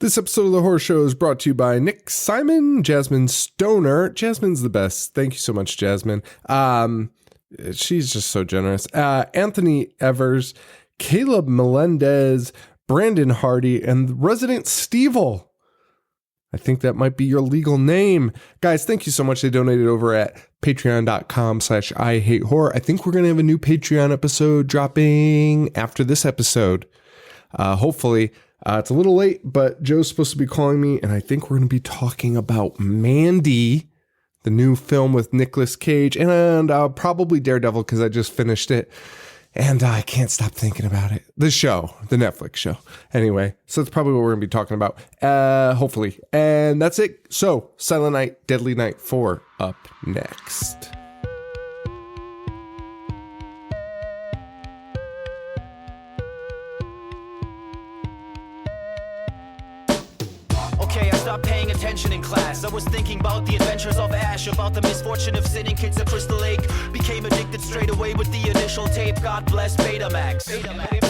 This episode of The Horror Show is brought to you by Nick Simon, Jasmine Stoner. Jasmine's the best. Thank you so much, Jasmine. She's just so generous. Anthony Evers, Caleb Melendez, Brandon Hardy, and resident Stevel. I think that might be your legal name. Guys, thank you so much. They donated over at patreon.com/IHateHorror. I think we're going to have a new Patreon episode dropping after this episode. Hopefully. It's a little late, but Joe's supposed to be calling me, and I think we're going to be talking about Mandy, the new film with Nicolas Cage, and probably Daredevil because I just finished it, and I can't stop thinking about it. The show, the Netflix show. Anyway, so that's probably what we're going to be talking about, hopefully. And that's it. So, Silent Night, Deadly Night 4 up next. Stopped paying attention in class. I was thinking about the adventures of Ash, about the misfortune of sitting kids at Crystal Lake. Became addicted straight away with the initial tape. God bless Betamax.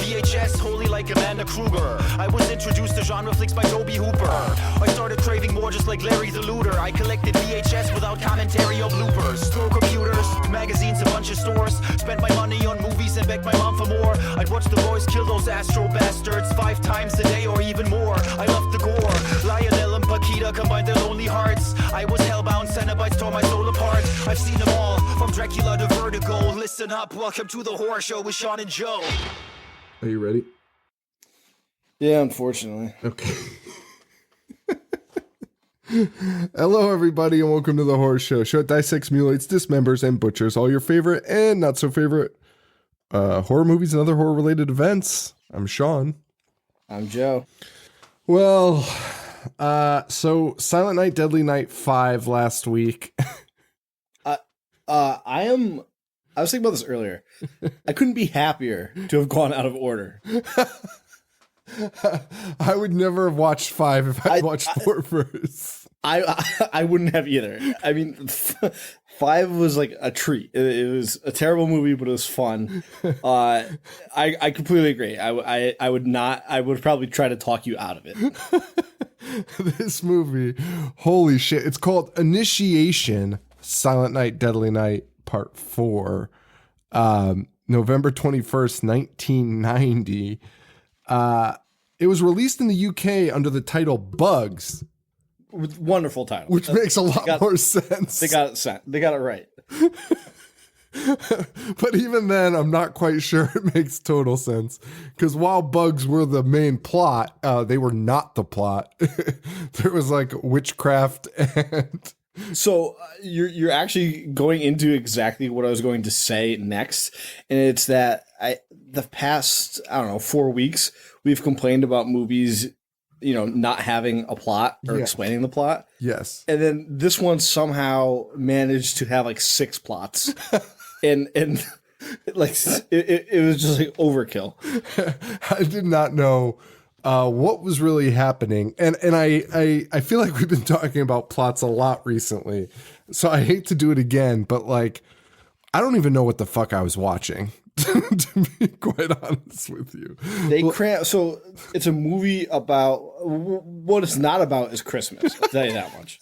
VHS, holy like Amanda Kruger. I was introduced to genre flicks by Toby Hooper. I started craving more just like Larry the Looter. I collected VHS without commentary or bloopers. Store computers, magazines, a bunch of stores. Spent my money on movies and begged my mom for more. I'd watch the boys kill those astro bastards 5 times a day or even more. I loved the gore. Lionel and Paquita combined their lonely hearts. I was hellbound, Cenobites tore my soul apart. I've seen them all, from Dracula to Vertigo. Listen up, welcome to the Horror Show with Sean and Joe. Are you ready? Yeah, unfortunately. Okay. Hello, everybody, and welcome to the Horror Show. Show that dissects, mutilates, dismembers, and butchers all your favorite and not so favorite horror movies and other horror-related events. I'm Sean. I'm Joe. Well, so Silent Night, Deadly Night 5 last week. I was thinking about this earlier. I couldn't be happier to have gone out of order. I would never have watched 5 if I watched 4 first. I wouldn't have either. I mean, 5 was like a treat. It was a terrible movie, but it was fun. I completely agree. I would probably try to talk you out of it. This movie, holy shit. It's called Initiation, Silent Night, Deadly Night, Part 4. November 21st, 1990. It was released in the UK under the title Bugs. Wonderful title. Which makes a lot more sense. They got it right. But even then, I'm not quite sure it makes total sense. Because while bugs were the main plot, they were not the plot. There was like witchcraft and... So you're actually going into exactly what I was going to say next. And it's that the past, 4 weeks, we've complained about movies, not having a plot or explaining the plot. Yes. And then this one somehow managed to have like 6 plots. and like it was just like overkill. I did not know what was really happening. And I feel like we've been talking about plots a lot recently. So I hate to do it again, but like I don't even know what the fuck I was watching. To be quite honest with you, so it's a movie about what it's not about is Christmas. I'll tell you that much.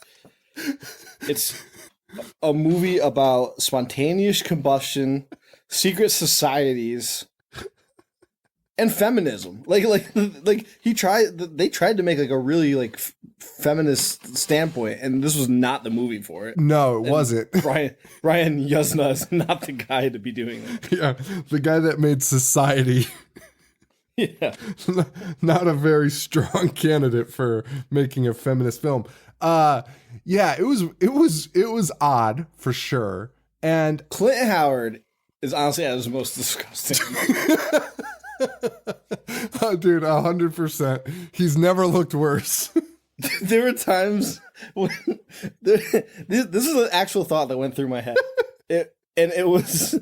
It's a movie about spontaneous combustion, secret societies, and feminism. They tried to make like a really like feminist standpoint, and this was not the movie for it. No, it wasn't. Ryan Yuzna is not the guy to be doing it. Yeah, the guy that made Society. Yeah, not a very strong candidate for making a feminist film. Yeah, it was odd for sure. And Clint Howard is honestly at his most disgusting. Oh, dude, 100%. He's never looked worse. There were times when this is an actual thought that went through my head. It was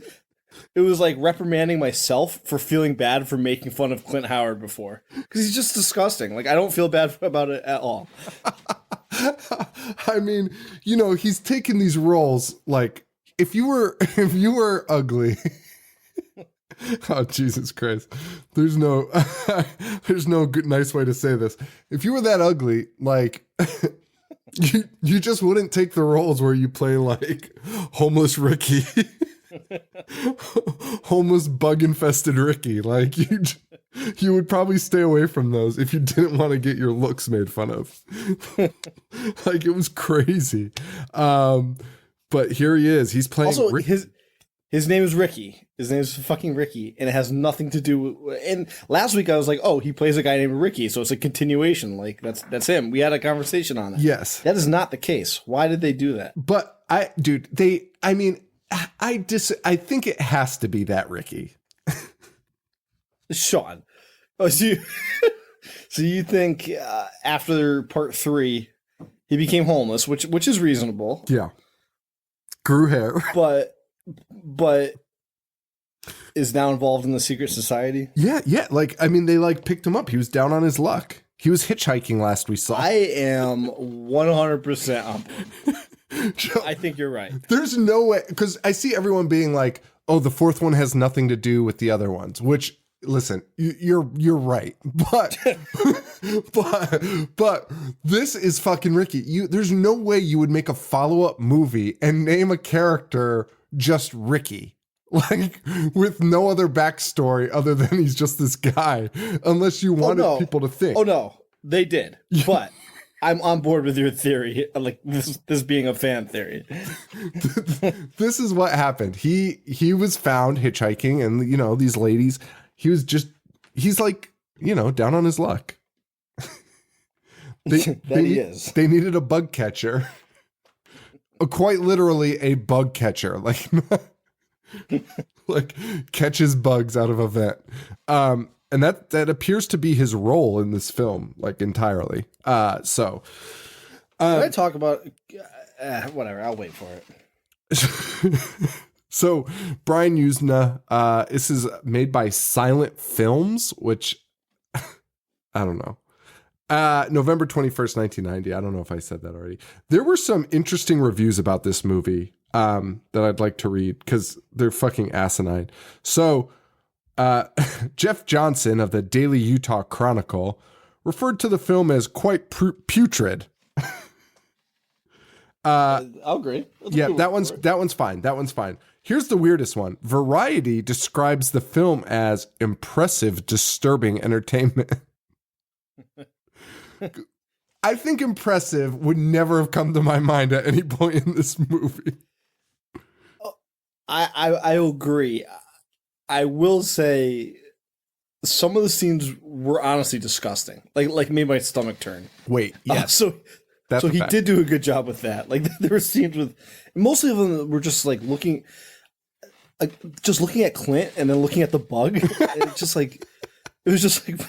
like reprimanding myself for feeling bad for making fun of Clint Howard before, because he's just disgusting. Like I don't feel bad about it at all. I mean, he's taken these roles like if you were ugly Oh, Jesus Christ. There's no there's no good nice way to say this. If you were that ugly, like you just wouldn't take the roles where you play like homeless Ricky. Homeless bug infested Ricky. Like you would probably stay away from those if you didn't want to get your looks made fun of. Like it was crazy. But here he is. He's playing Also, his name is Ricky. His name is fucking Ricky, and it has nothing to do with. And last week I was like, "Oh, he plays a guy named Ricky," so it's a continuation. Like that's him. We had a conversation on it. Yes, that is not the case. Why did they do that? But I think it has to be that Ricky. Sean, so you think after part 3 he became homeless, which is reasonable. Yeah, grew hair, but is now involved in the secret society. Yeah. Like, I mean, they like picked him up. He was down on his luck. He was hitchhiking last we saw. I am 100% on board. I think you're right. There's no way, because I see everyone being like, "Oh, the fourth one has nothing to do with the other ones." Which, listen, you're right, but but this is fucking Ricky. There's no way you would make a follow-up movie and name a character just Ricky. Like, with no other backstory other than he's just this guy, unless you wanted people to think. Oh, no, they did. But I'm on board with your theory, like this being a fan theory. This is what happened. He was found hitchhiking, and, you know, these ladies, he's like, you know, down on his luck. He is. They needed a bug catcher. Quite literally a bug catcher. Like catches bugs out of a vent. And that appears to be his role in this film, like entirely. Can I talk about whatever? I'll wait for it. So Brian Usna, this is made by Silent Films, which I don't know. November 21st, 1990. I don't know if I said that already. There were some interesting reviews about this movie that I'd like to read because they're fucking asinine. So Jeff Johnson of the Daily Utah Chronicle referred to the film as quite putrid. I'll agree. That one's fine. That one's fine. Here's the weirdest one. Variety describes the film as impressive, disturbing entertainment. I think impressive would never have come to my mind at any point in this movie. I agree. I will say some of the scenes were honestly disgusting. Like made my stomach turn. Wait, yeah. So he did do a good job with that. Like there were scenes with mostly of them were just like looking at Clint and then looking at the bug. It was just like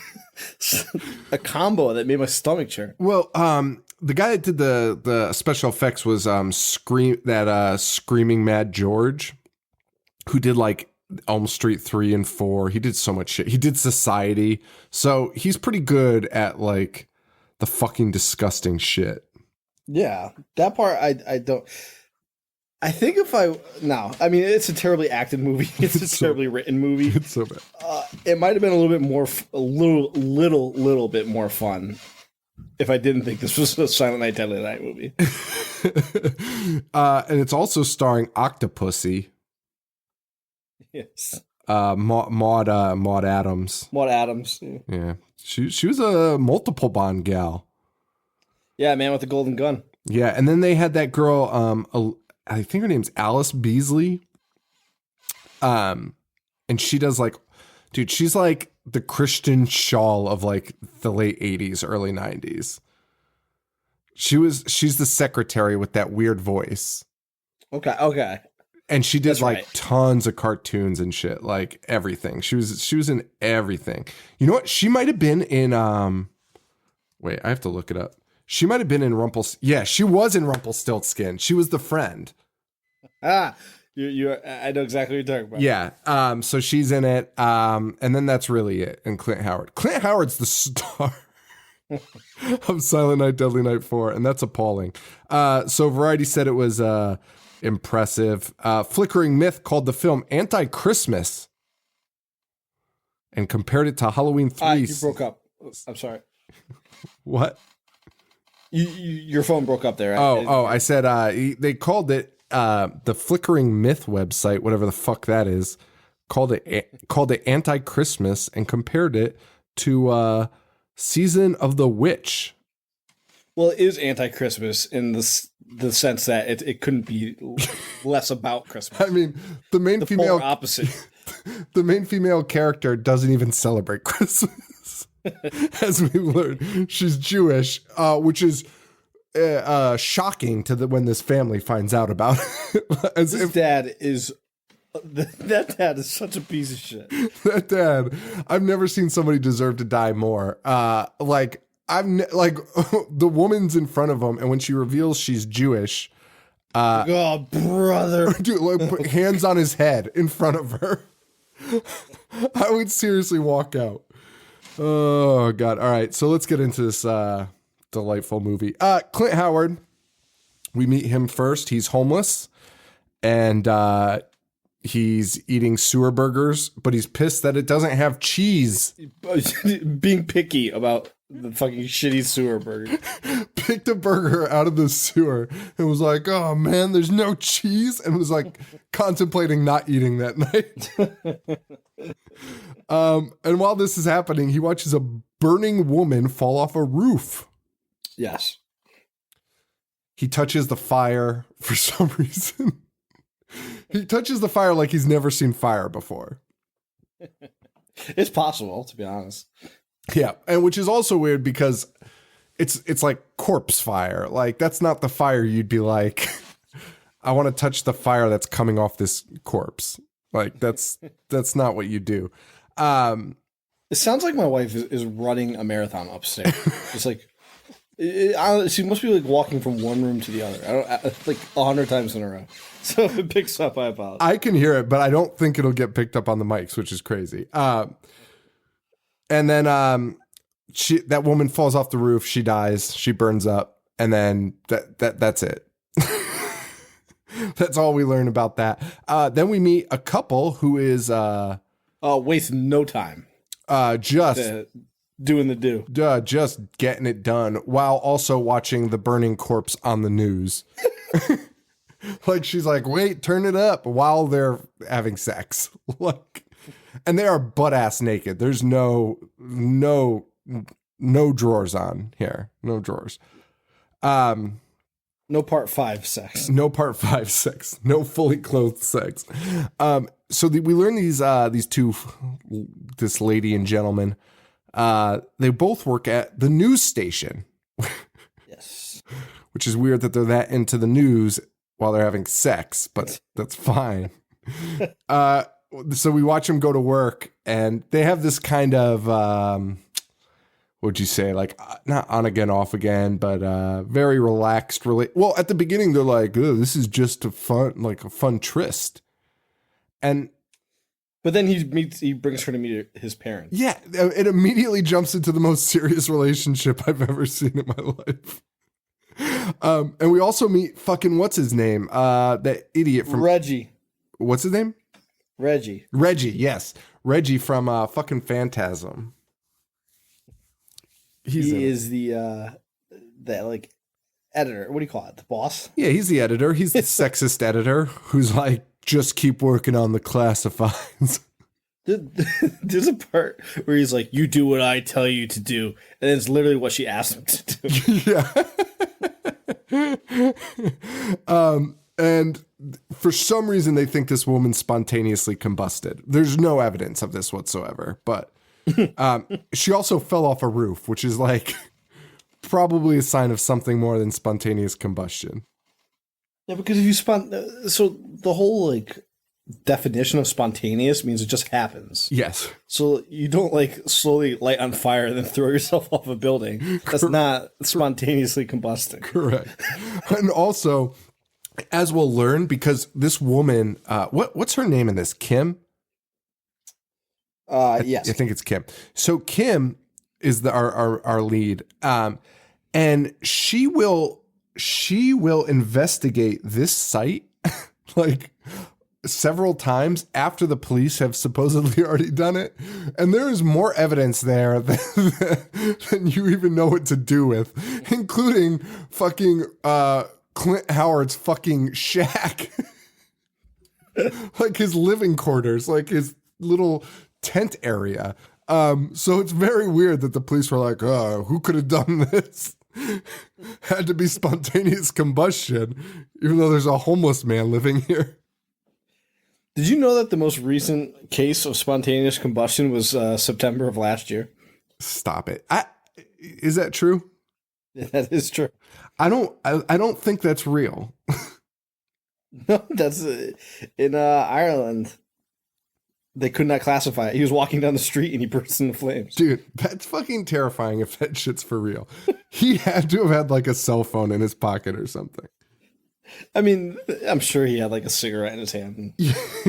a combo that made my stomach churn. Well, the guy that did the special effects was Screaming Mad George, who did like Elm Street 3 and 4. He did so much shit. He did Society. So he's pretty good at like the fucking disgusting shit. Yeah, that part I don't. I think I mean, it's a terribly acted movie. It's a terribly written movie. It's so bad. It might have been a little bit more, little bit more fun if I didn't think this was a Silent Night, Deadly Night movie. And it's also starring Octopussy. Yes. Maud Adams. Maud Adams. Yeah. She was a multiple Bond gal. Yeah, man with the golden gun. Yeah, and then they had that girl, I think her name's Alice Beasley. And she does like, dude, she's like the Christian Shaw of like the late 80s, early 90s. She's the secretary with that weird voice. Okay. And she did tons of cartoons and shit, like everything. She was in everything. You know what? She might have been in wait, I have to look it up. She might have been in Yeah, she was in Rumpelstiltskin. She was the friend. You I know exactly what you're talking about. Yeah. So she's in it. And then that's really it. And Clint Howard. Clint Howard's the star of Silent Night, Deadly Night 4, and that's appalling. So Variety said it was impressive. Flickering Myth called the film anti-Christmas. and compared it to Halloween 3. You broke up. I'm sorry. What? Your phone broke up there. I said they called it the Flickering Myth website, whatever the fuck that is, called it Anti-Christmas and compared it to Season of the Witch. Well, it is anti-Christmas in the sense that it couldn't be less about Christmas. I mean, the main female opposite. The main female character doesn't even celebrate Christmas, as we learned. She's Jewish, which is shocking to when this family finds out about it. That dad is such a piece of shit. That dad, I've never seen somebody deserve to die more. The woman's in front of him, and when she reveals she's Jewish, oh brother, dude, put hands on his head in front of her. I would seriously walk out. Oh God! All right, so let's get into this delightful movie. Clint Howard, we meet him first. He's homeless, and he's eating sewer burgers, but he's pissed that it doesn't have cheese. Being picky about the fucking shitty sewer burger. Picked a burger out of the sewer and was like, oh man, there's no cheese, and was like contemplating not eating that night. And while this is happening, he watches a burning woman fall off a roof. Yes. He touches the fire for some reason. He touches the fire like he's never seen fire before. It's possible, to be honest. Yeah, and which is also weird because it's like corpse fire. Like, that's not the fire you'd be like, I want to touch the fire that's coming off this corpse. Like, that's not what you do. It sounds like my wife is running a marathon upstairs. It's like, she must be like walking from one room to the other. Like 100 times in a row. So if it picks up, I apologize. I can hear it, but I don't think it'll get picked up on the mics, which is crazy. And then that woman falls off the roof. She dies. She burns up, and then that's it. That's all we learn about that. Then we meet a couple who is waste no time. Just doing the do. Just getting it done while also watching the burning corpse on the news. Like, she's like, wait, turn it up while they're having sex. Like, and they are butt ass naked. There's no drawers on here. No drawers. No part 5 sex. No part 5 sex. No fully clothed sex. So we learn these two, this lady and gentleman, they both work at the news station. Yes. Which is weird that they're that into the news while they're having sex, but that's fine. So we watch them go to work, and they have this kind of, what'd you say? Like, not on again, off again, but very relaxed. Well, at the beginning, they're like, oh, this is just a fun tryst. But then he brings her to meet his parents. Yeah, it immediately jumps into the most serious relationship I've ever seen in my life. And we also meet fucking, what's his name? That idiot from Reggie. What's his name? Reggie, yes. Reggie from fucking Phantasm. He is the like editor. What do you call it? The boss? Yeah, he's the editor. He's the sexist editor who's like, just keep working on the classifieds. There's a part where he's like, you do what I tell you to do. And it's literally what she asked him to do. Yeah. And for some reason, they think this woman spontaneously combusted. There's no evidence of this whatsoever. But she also fell off a roof, which is like probably a sign of something more than spontaneous combustion. Yeah, because if you so the whole like definition of spontaneous means it just happens. Yes. So you don't like slowly light on fire and then throw yourself off a building. That's not spontaneously combusting. Correct. And also, as we'll learn, because this woman, what's her name in this? Kim? Yes. I think it's Kim. So Kim is our lead. And she will investigate this site like several times after the police have supposedly already done it. And there is more evidence there than you even know what to do with, including fucking Clint Howard's fucking shack. Like his living quarters, like his little tent area. So it's very weird that the police were like, who could have done this? Had to be spontaneous combustion, even though there's a homeless man living here. Did you know that the most recent case of spontaneous combustion was September of last year? Stop it. Is that true? Yeah, that is true. I don't think that's real. No, that's in Ireland. They could not classify it. He was walking down the street and he burst into flames. Dude, that's fucking terrifying if that shit's for real. He had to have had like a cell phone in his pocket or something. I mean, I'm sure he had like a cigarette in his hand. And,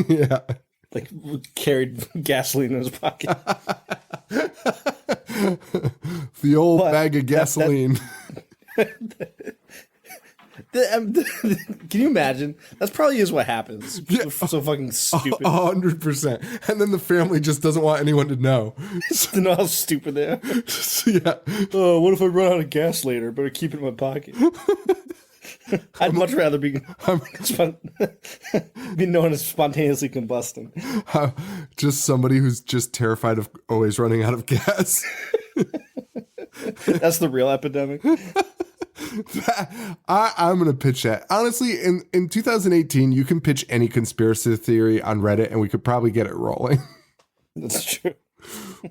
yeah. like carried gasoline in his pocket. The old bag of gasoline. Can you imagine? That's probably is what happens. Yeah. So fucking stupid. 100%. And then the family just doesn't want anyone to know. To know how stupid they are. Yeah. Oh, what if I run out of gas later? Better keep it in my pocket. I'd much rather be known as spontaneously combusting. Just somebody who's just terrified of always running out of gas. That's the real epidemic. I'm going to pitch that. Honestly, in 2018, you can pitch any conspiracy theory on Reddit and we could probably get it rolling. That's true.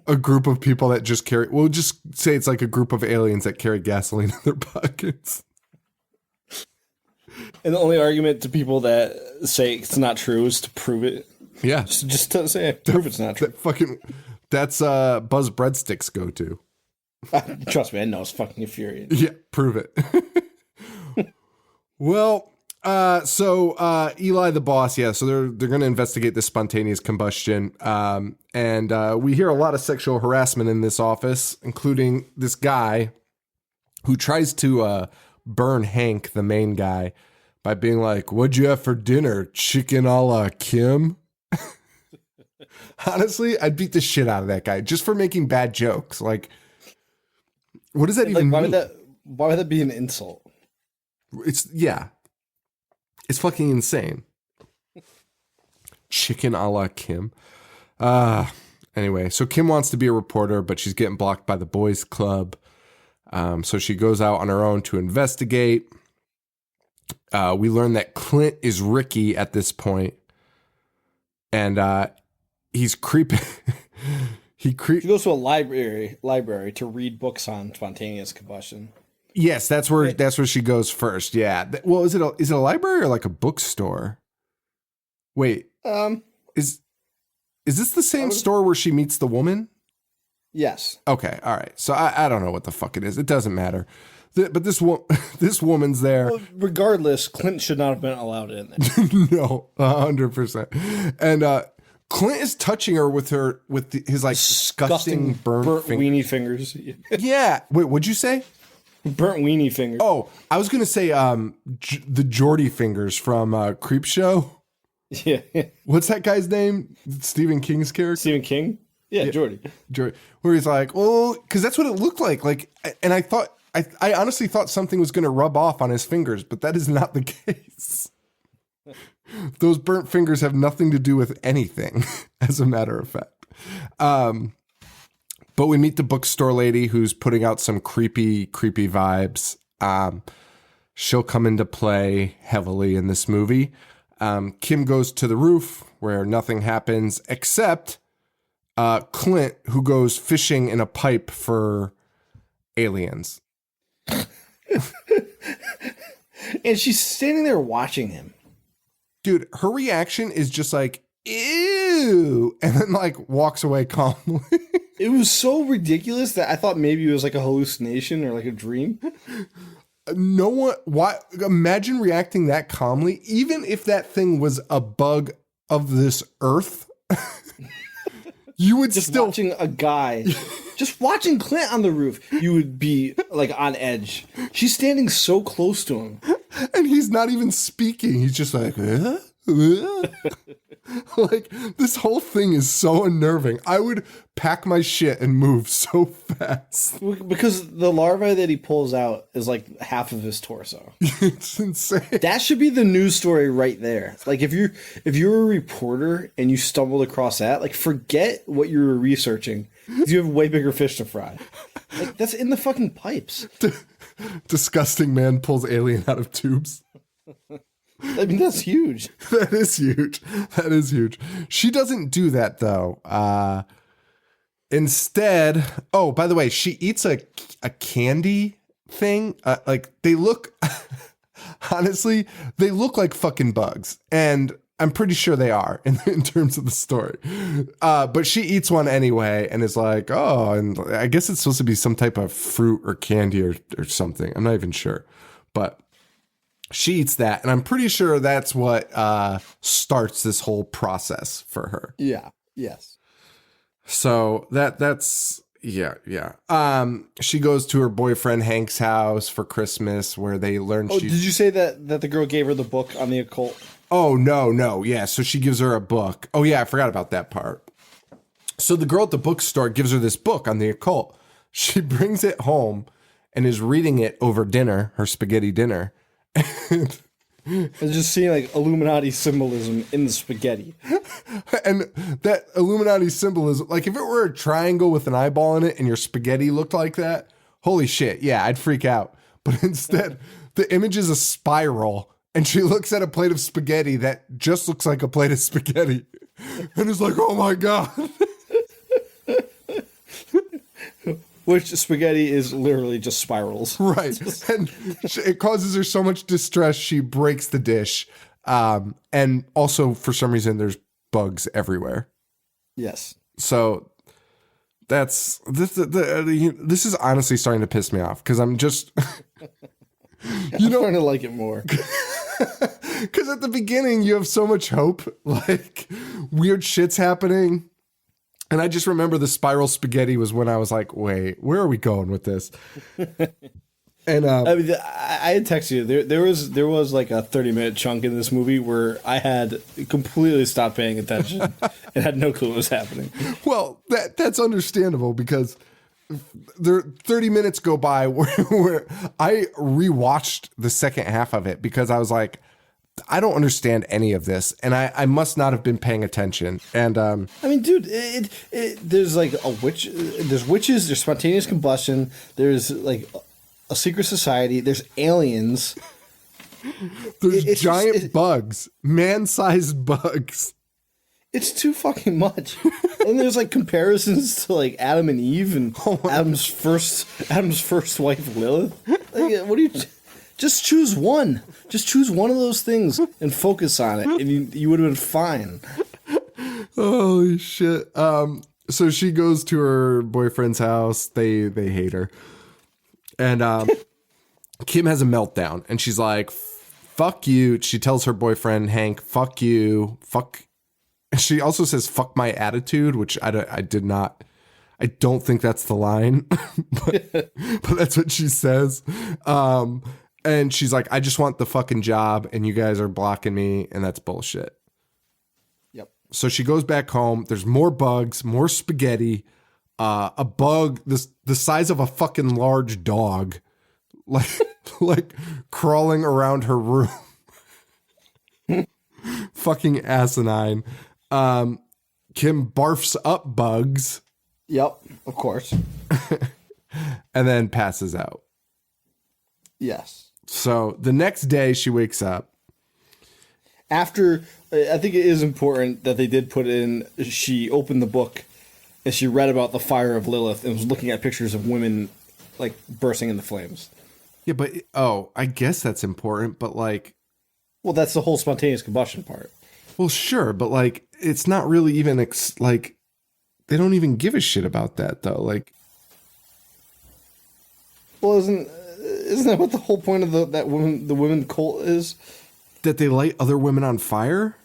A group of people that just carry, we'll just say it's like a group of aliens that carry gasoline in their pockets. And the only argument to people that say it's not true is to prove it. Yeah. Just to say, prove it's not true. That's Buzz Breadsticks go to. Trust me, I know it's fucking infuriating. Yeah, prove it. Well, so Eli the boss, yeah, so they're going to investigate this spontaneous combustion. And we hear a lot of sexual harassment in this office, including this guy who tries to burn Hank, the main guy, by being like, "What'd you have for dinner? Chicken a la Kim?" Honestly, I'd beat the shit out of that guy just for making bad jokes. Like, what does that even mean? Why would that be an insult? It's fucking insane. Chicken a la Kim. Anyway, so Kim wants to be a reporter, but she's getting blocked by the boys club. So she goes out on her own to investigate. We learn that Clint is Ricky at this point, and he's creeping. She goes to a library to read books on spontaneous combustion. Yes, that's where she goes first. Yeah. Well, is it a library or like a bookstore? Wait. Is this the same store where she meets the woman? Yes. Okay. All right. So I don't know what the fuck it is. It doesn't matter. But this woman's there. Well, regardless, Clint should not have been allowed in there. No, 100%. And Clint is touching her with his like disgusting burnt weenie fingers. Yeah. Wait, what'd you say? Burnt weenie fingers. Oh, I was gonna say the Geordie fingers from Creepshow. Yeah. What's that guy's name? Stephen King's character. Stephen King. Yeah, Geordie. Where he's like, well, because that's what it looked like. Like, and I thought. I honestly thought something was going to rub off on his fingers, but that is not the case. Those burnt fingers have nothing to do with anything, as a matter of fact. But we meet the bookstore lady who's putting out some creepy vibes. She'll come into play heavily in this movie. Kim goes to the roof where nothing happens except Clint, who goes fishing in a pipe for aliens. And she's standing there watching him. Dude, her reaction is just like, ew, and then like walks away calmly. It was so ridiculous that I thought maybe it was like a hallucination or like a dream. No one, why? Imagine reacting that calmly, even if that thing was a bug of this earth. You would just still watching a guy, just watching Clint on the roof. You would be like on edge. She's standing so close to him, and he's not even speaking. He's just like, Like, this whole thing is so unnerving. I would pack my shit and move so fast. Because the larvae that he pulls out is like half of his torso. It's insane. That should be the news story right there. Like if you're a reporter and you stumbled across that, like forget what you were researching. 'Cause you have way bigger fish to fry. Like that's in the fucking pipes. Disgusting man pulls alien out of tubes. I mean, that's huge. That is huge. That is huge. She doesn't do that though. Instead, oh, by the way, she eats a candy thing. Like they look, honestly, they look like fucking bugs, and I'm pretty sure they are in terms of the story. But she eats one anyway, and is like, oh, and I guess it's supposed to be some type of fruit or candy or something. I'm not even sure, but. She eats that, and I'm pretty sure that's what starts this whole process for her. Yeah. Yes. So that's yeah. She goes to her boyfriend Hank's house for Christmas, where they learn. Oh, did you say that the girl gave her the book on the occult? Oh no, yeah. So she gives her a book. Oh yeah, I forgot about that part. So the girl at the bookstore gives her this book on the occult. She brings it home and is reading it over dinner, her spaghetti dinner. I was just seeing like Illuminati symbolism in the spaghetti. And that Illuminati symbolism, like if it were a triangle with an eyeball in it and your spaghetti looked like that, holy shit, yeah, I'd freak out. But instead, the image is a spiral, and she looks at a plate of spaghetti that just looks like a plate of spaghetti. And is like, oh my God. Which spaghetti is literally just spirals. Right. And it causes her so much distress, she breaks the dish. And also, for some reason, there's bugs everywhere. Yes. So this is honestly starting to piss me off because I'm just, I'm starting to like it more. Because at the beginning, you have so much hope, like weird shit's happening. And I just remember the spiral spaghetti was when I was like, wait, where are we going with this? And I mean, I had texted you. There was like a 30-minute chunk in this movie where I had completely stopped paying attention and had no clue what was happening. Well, that's understandable because there 30 minutes go by where I rewatched the second half of it because I was like, I don't understand any of this, and I must not have been paying attention. And I mean, dude, there's like a witch. There's witches. There's spontaneous combustion. There's like a secret society. There's aliens. There's giant bugs, man-sized bugs. It's too fucking much. And there's like comparisons to like Adam and Eve and Adam's first wife Lilith. Like, what do you? Just choose one. Just choose one of those things and focus on it, and you would have been fine. Holy shit. So she goes to her boyfriend's house. They hate her. And Kim has a meltdown, and she's like, fuck you. She tells her boyfriend, Hank, fuck you. Fuck. She also says, fuck my attitude, which I don't think that's the line, but that's what she says. And she's like, I just want the fucking job, and you guys are blocking me, and that's bullshit. Yep. So she goes back home. There's more bugs, more spaghetti, a bug the size of a fucking large dog, like crawling around her room. Fucking asinine. Kim barfs up bugs. Yep, of course. And then passes out. Yes. So the next day she wakes up. After, I think it is important that they did put in, she opened the book and she read about the fire of Lilith and was looking at pictures of women like bursting into flames. Yeah, but, I guess that's important, but like. Well, that's the whole spontaneous combustion part. Well, sure, but like, it's not really even like, they don't even give a shit about that though. Like. Well, isn't that what the whole point of the women cult is? That they light other women on fire?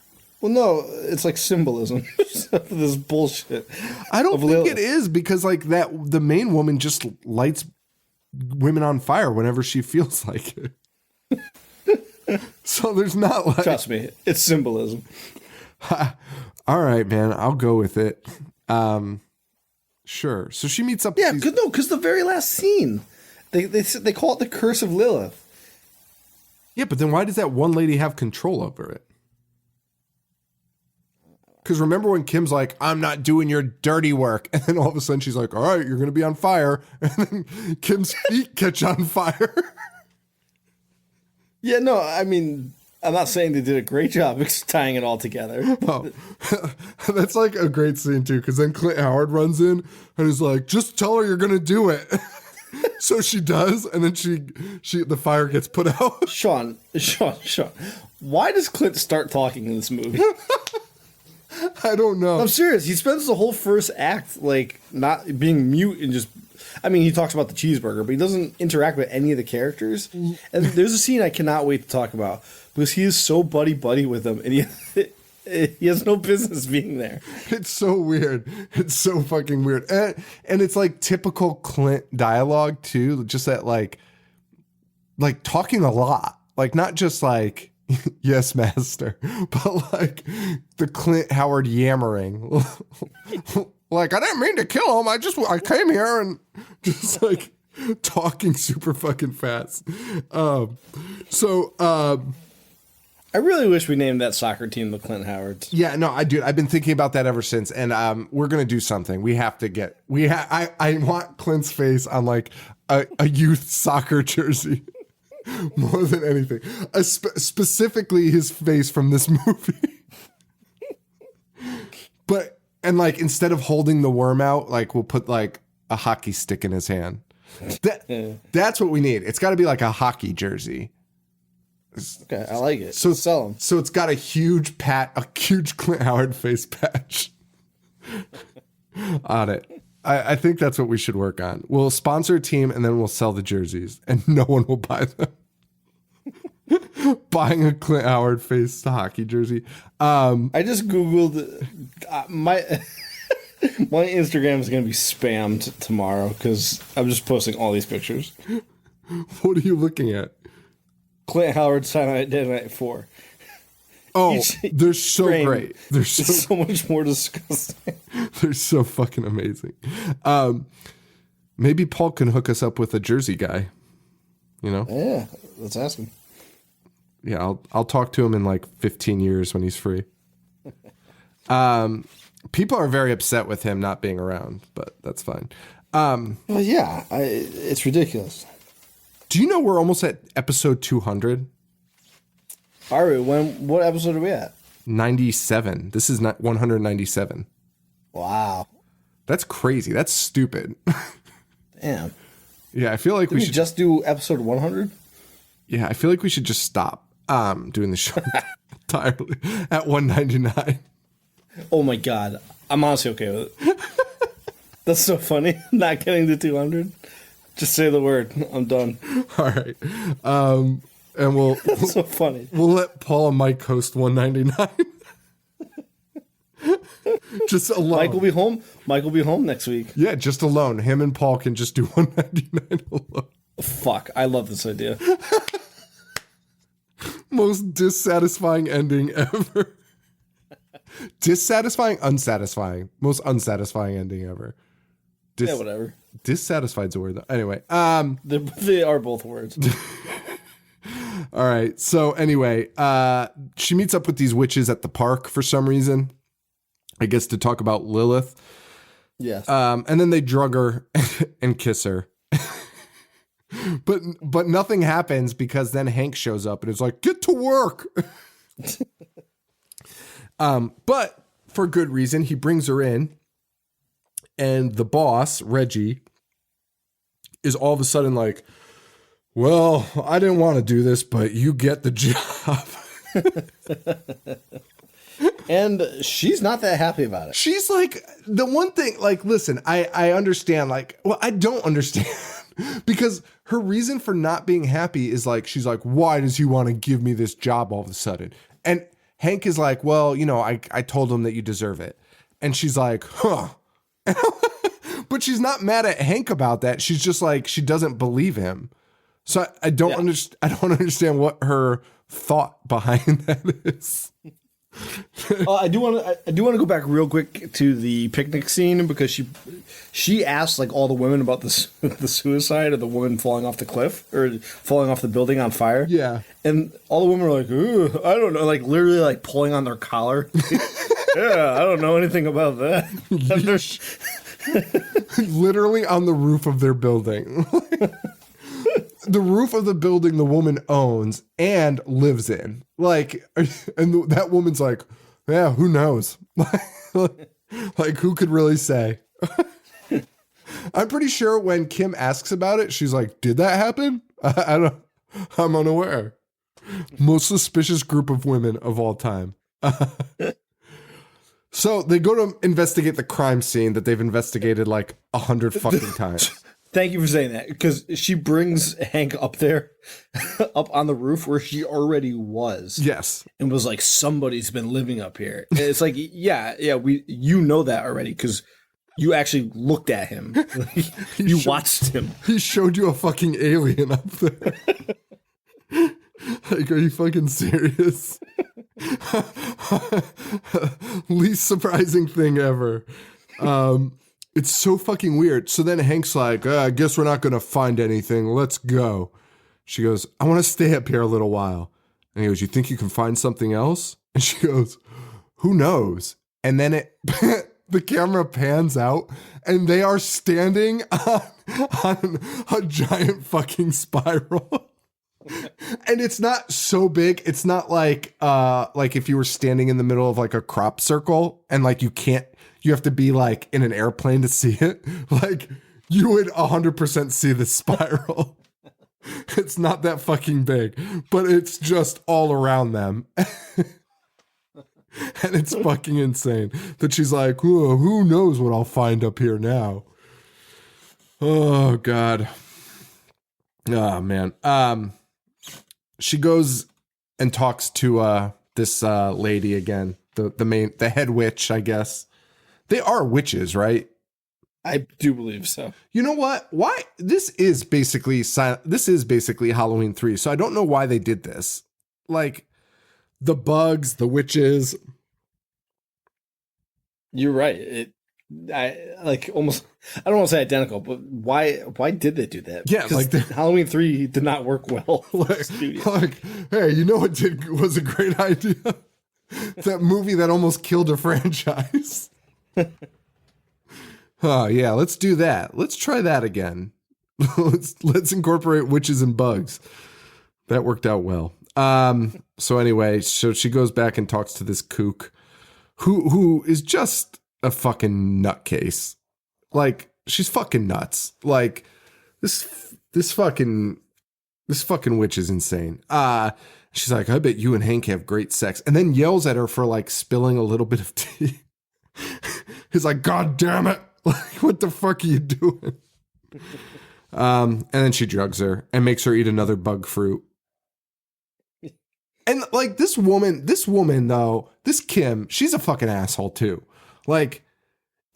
Well, no, it's like symbolism. This bullshit. I don't think it is because like the main woman just lights women on fire whenever she feels like it. So there's not like. Trust me, it's symbolism. All right, man, I'll go with it. Sure. So she meets up. Yeah, because the very last scene, they call it the Curse of Lilith. Yeah, but then why does that one lady have control over it? Because remember when Kim's like, I'm not doing your dirty work. And then all of a sudden she's like, all right, you're going to be on fire. And then Kim's feet catch on fire. Yeah, no, I mean, I'm not saying they did a great job tying it all together. Oh, that's like a great scene too. Because then Clint Howard runs in and he's like, just tell her you're going to do it. So she does. And then the fire gets put out. Sean, why does Clint start talking in this movie? I don't know. I'm serious. He spends the whole first act like not being mute and just. I mean, he talks about the cheeseburger, but he doesn't interact with any of the characters. And there's a scene I cannot wait to talk about because he is so buddy with them, and he has no business being there. It's so weird. It's so fucking weird, and it's like typical Clint dialogue too. Just that like talking a lot, like not just like. Yes, master. But like the Clint Howard yammering. Like, I didn't mean to kill him. I came here and just like talking super fucking fast. I really wish we named that soccer team the Clint Howards. Yeah, no, I've been thinking about that ever since. And we're going to do something. We have to get, I want Clint's face on like a youth soccer jersey. More than anything, specifically his face from this movie. And like instead of holding the worm out, like we'll put like a hockey stick in his hand. That's what we need. It's got to be like a hockey jersey. Okay, I like it. So sell them. So it's got a huge Clint Howard face patch on it. I think that's what we should work on. We'll sponsor a team and then we'll sell the jerseys and no one will buy them. Buying a Clint Howard face hockey jersey. I just Googled my Instagram is going to be spammed tomorrow because I'm just posting all these pictures. What are you looking at? Clint Howard Silent Night Dead Night 4. Oh, they're so great. They're so much more disgusting. They're so fucking amazing. Maybe Paul can hook us up with a Jersey guy. You know? Yeah, let's ask him. Yeah, I'll talk to him in like 15 years when he's free. People are very upset with him not being around, but that's fine. Well, yeah, it's ridiculous. Do you know we're almost at episode 200? Are we? What episode are we at? 97. This is not 197. Wow. That's crazy. That's stupid. Damn. Yeah, I feel like we should just do episode 100. Yeah, I feel like we should just stop doing the show entirely at 199. Oh my god, I'm honestly okay with it. That's so funny. Not getting to 200. Just say the word. I'm done. All right. And we'll That's so funny. We'll let Paul and Mike host 199. Just alone. Mike will be home next week. Yeah, just alone. Him and Paul can just do 199 alone. Fuck, I love this idea. Most dissatisfying ending ever. Dissatisfying, unsatisfying. Most unsatisfying ending ever. Yeah, whatever. Dissatisfied's a word though. Anyway, they are both words. All right. So anyway, she meets up with these witches at the park for some reason. I guess to talk about Lilith. Yes. And then they drug her and kiss her. But nothing happens because then Hank shows up and is like, get to work. But for good reason, he brings her in. And the boss, Reggie, is all of a sudden like, well, I didn't want to do this, but you get the job. And she's not that happy about it. She's like, the one thing, like, listen, I understand, like, well, I don't understand. Because her reason for not being happy is like, she's like, why does he want to give me this job all of a sudden? And Hank is like, well, you know, I told him that you deserve it. And she's like, huh. But she's not mad at Hank about that. She's just like, she doesn't believe him. So I don't understand what her thought behind that is. I do want to go back real quick to the picnic scene because she asked like all the women about the suicide of the woman falling off the cliff or falling off the building on fire. Yeah. And all the women were like, "Ooh, I don't know," like literally like pulling on their collar. Yeah, I don't know anything about that. Literally on the roof of their building. The roof of the building the woman owns and lives in. Like, and that woman's like, yeah, who knows? Like, who could really say? I'm pretty sure when Kim asks about it, she's like, did that happen? I'm unaware. Most suspicious group of women of all time. So they go to investigate the crime scene that they've investigated like 100 fucking times. Thank you for saying that, because she brings Hank up there, up on the roof where she already was. Yes. And was like, somebody's been living up here. And it's like, yeah, you know that already, because you actually looked at him. You watched him. He showed you a fucking alien up there. Like, are you fucking serious? Least surprising thing ever. It's so fucking weird. So then Hank's like, I guess we're not going to find anything. Let's go. She goes, I want to stay up here a little while. And he goes, you think you can find something else? And she goes, who knows? And then the camera pans out and they are standing on a giant fucking spiral. And it's not so big. It's not like if you were standing in the middle of like a crop circle and like you have to be like in an airplane to see it. Like you would 100% see the spiral. It's not that fucking big, but it's just all around them. And it's fucking insane that she's like, who knows what I'll find up here now. Oh God. Oh man. She goes and talks to this lady again, the head witch, I guess. They are witches, right? I do believe so. You know what? Why? This is basically Halloween 3, so I don't know why they did this. Like, the bugs, the witches. You're right. I don't want to say identical, but why did they do that? Yeah, like Halloween 3 did not work well. Like, hey, you know what was a great idea? That movie that almost killed a franchise. Oh yeah, let's do that. Let's try that again. let's incorporate witches and bugs. That worked out well. So anyway, so she goes back and talks to this kook who is just a fucking nutcase. Like, she's fucking nuts. Like, this fucking witch is insane. She's like, I bet you and Hank have great sex. And then yells at her for like spilling a little bit of tea. He's like, God damn it. Like, what the fuck are you doing? And then she drugs her and makes her eat another bug fruit. And like this woman though, this Kim, she's a fucking asshole too. Like,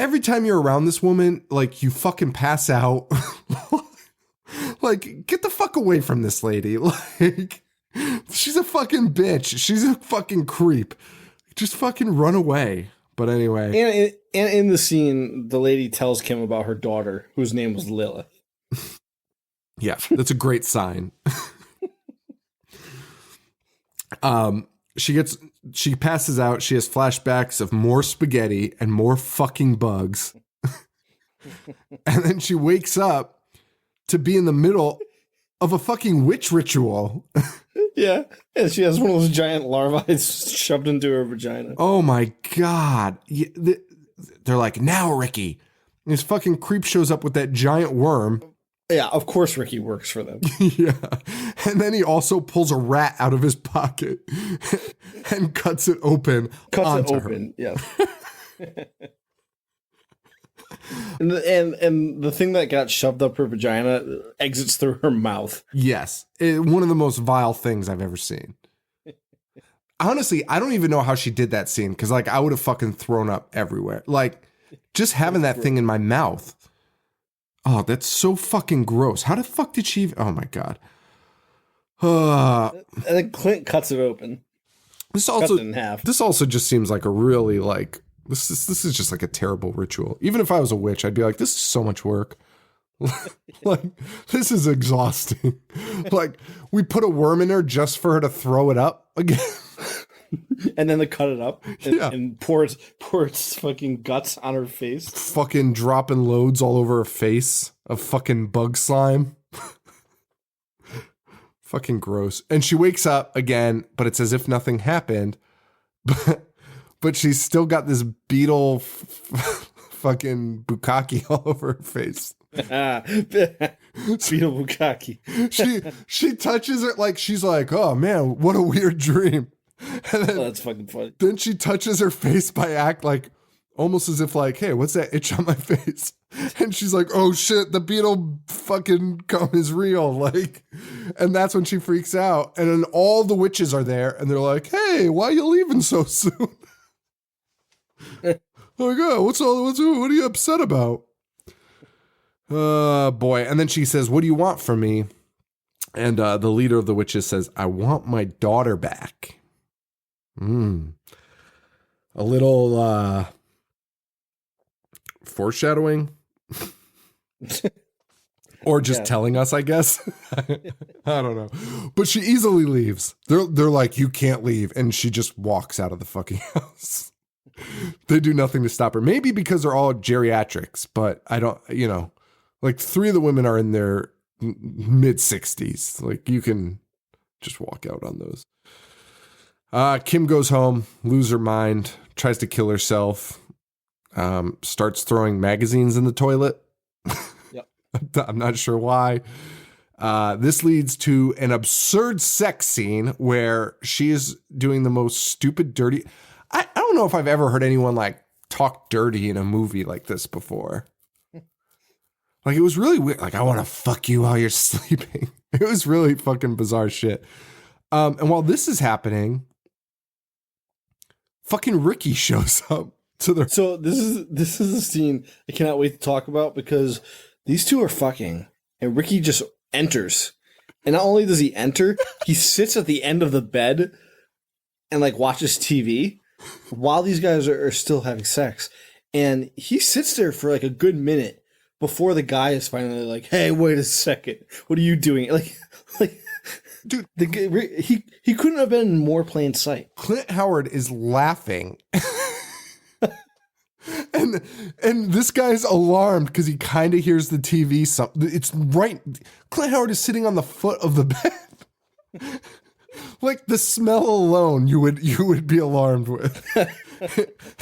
every time you're around this woman, like, you fucking pass out. Like, get the fuck away from this lady. Like, she's a fucking bitch. She's a fucking creep. Just fucking run away. But anyway. And in the scene, the lady tells Kim about her daughter, whose name was Lilith. Yeah, that's a great sign. She passes out. She has flashbacks of more spaghetti and more fucking bugs. And then she wakes up to be in the middle of a fucking witch ritual. Yeah. And she has one of those giant larvae shoved into her vagina. Oh my God. Yeah, they're like, now, Ricky. And this fucking creep shows up with that giant worm. Yeah, of course Ricky works for them. Yeah. And then he also pulls a rat out of his pocket and cuts it open. Yeah. and the thing that got shoved up her vagina exits through her mouth. Yes. One of the most vile things I've ever seen. Honestly, I don't even know how she did that scene, because like I would have fucking thrown up everywhere. Like, just having that thing in my mouth. Oh, that's so fucking gross. How the fuck did she even... Oh my God. And then Clint cuts it open. This Cut also it in half. this also just seems like a really like this is just like a terrible ritual. Even if I was a witch, I'd be like, this is so much work. Like, this is exhausting. Like, we put a worm in her just for her to throw it up again. And then they cut it up and pour its fucking guts on her face. Fucking dropping loads all over her face of fucking bug slime. Fucking gross. And she wakes up again, but it's as if nothing happened. But she's still got this beetle fucking bukkake all over her face. Beetle bukkake. She touches it like she's like, oh man, what a weird dream. And then, that's fucking funny. Then she touches her face by act like almost as if like, hey, what's that itch on my face? And she's like, oh shit, the beetle fucking cum is real. Like, and that's when she freaks out. And then all the witches are there and they're like, hey, why are you leaving so soon? Oh my God, what are you upset about? Boy. And then she says, what do you want from me? And the leader of the witches says, I want my daughter back. A little foreshadowing. Or just telling us, I guess. I don't know. But she easily leaves. They're like, you can't leave. And she just walks out of the fucking house. They do nothing to stop her. Maybe because they're all geriatrics, but I don't, like 3 of the women are in their mid 60s. Like you can just walk out on those. Kim goes home, loses her mind, tries to kill herself, starts throwing magazines in the toilet. Yep. I'm not sure why. This leads to an absurd sex scene where she is doing the most stupid, dirty. I don't know if I've ever heard anyone like talk dirty in a movie like this before. Like it was really weird. Like, I want to fuck you while you're sleeping. It was really fucking bizarre shit. And while this is happening, fucking Ricky shows up to their. So this is a scene I cannot wait to talk about because these two are fucking and Ricky just enters. And not only does he enter, he sits at the end of the bed and like watches TV while these guys are still having sex. And he sits there for like a good minute before the guy is finally like, hey, wait a second. What are you doing? Like dude, he couldn't have been in more plain sight. Clint Howard is laughing. And this guy's alarmed because he kind of hears the TV. It's right. Clint Howard is sitting on the foot of the bed. Like the smell alone, you would be alarmed with.